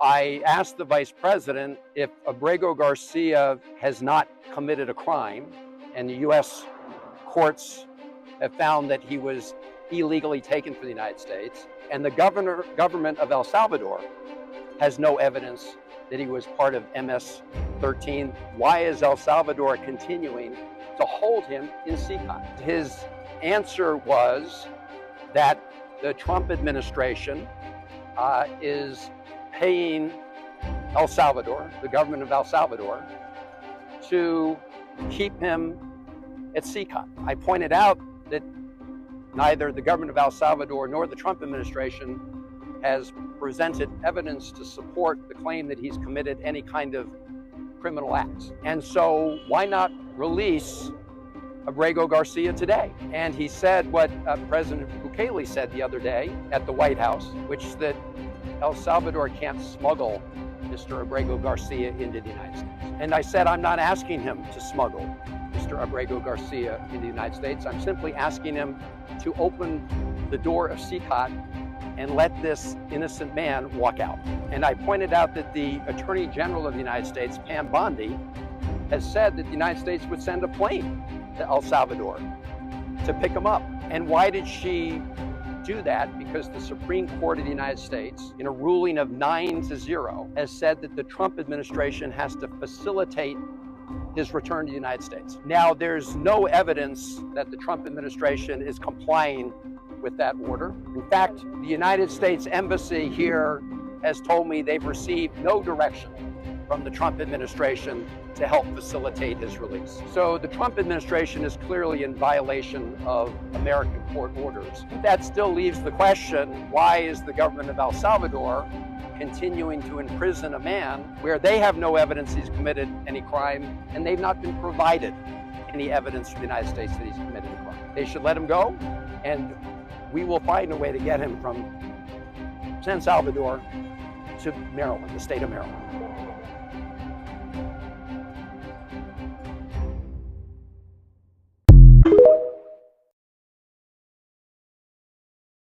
I asked the vice president if Abrego Garcia has not committed a crime, and the U.S. courts have found that he was illegally taken from the United States, and the government of El Salvador has no evidence that he was part of MS-13. Why is El Salvador continuing to hold him in CICOT? His answer was that the Trump administration is paying El Salvador, the government of El Salvador, to keep him at CICOT. I pointed out that neither the government of El Salvador nor the Trump administration has presented evidence to support the claim that he's committed any kind of criminal acts. And so why not release Abrego Garcia today? And he said what President Bukele said the other day at the White House, which is that El Salvador can't smuggle Mr. Abrego Garcia into the United States. And I said, I'm not asking him to smuggle Mr. Abrego Garcia into the United States. I'm simply asking him to open the door of CICOT and let this innocent man walk out. And I pointed out that the Attorney General of the United States, Pam Bondi, has said that the United States would send a plane to El Salvador to pick him up. And why did she do that? Because the Supreme Court of the United States, in a ruling of 9-0, has said that the Trump administration has to facilitate his return to the United States. Now, there's no evidence that the Trump administration is complying with that order. In fact, the United States Embassy here has told me they've received no direction from the Trump administration to help facilitate his release. So the Trump administration is clearly in violation of American court orders. That still leaves the question, why is the government of El Salvador continuing to imprison a man where they have no evidence he's committed any crime, and they've not been provided any evidence from the United States that he's committed a crime? They should let him go, and we will find a way to get him from San Salvador to Maryland, the state of Maryland.